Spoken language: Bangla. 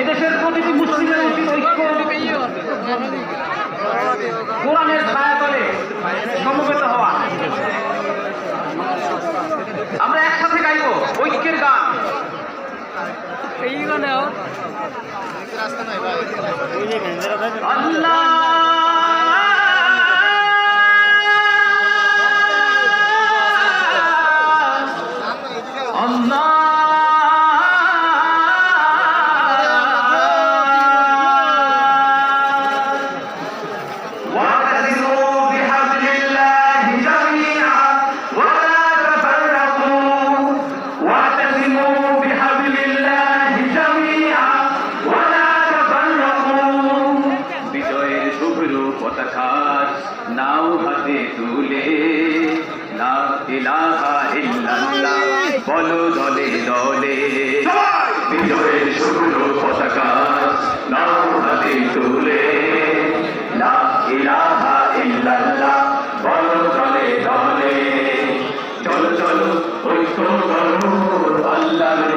এদেশের প্রতিটি মুসলিমের উচিত ঐক্য কোরআনের ছায়াতলে সমবেত হওয়া। আমরা একসাথে গাইব ঐক্যের গান। আল্লাহ আল্লাহ পতাকার নাও হাতে তুলে লা ইলাহা ইল্লাল্লাহ বলো দলে দলে। বিজয়ের শুভ্র পতাকার নাও হাতে তুলে লা ইলাহা ইল্লাল্লাহ বলো দলে দলে। চলো চলো ঐক্য করো আল্লাহর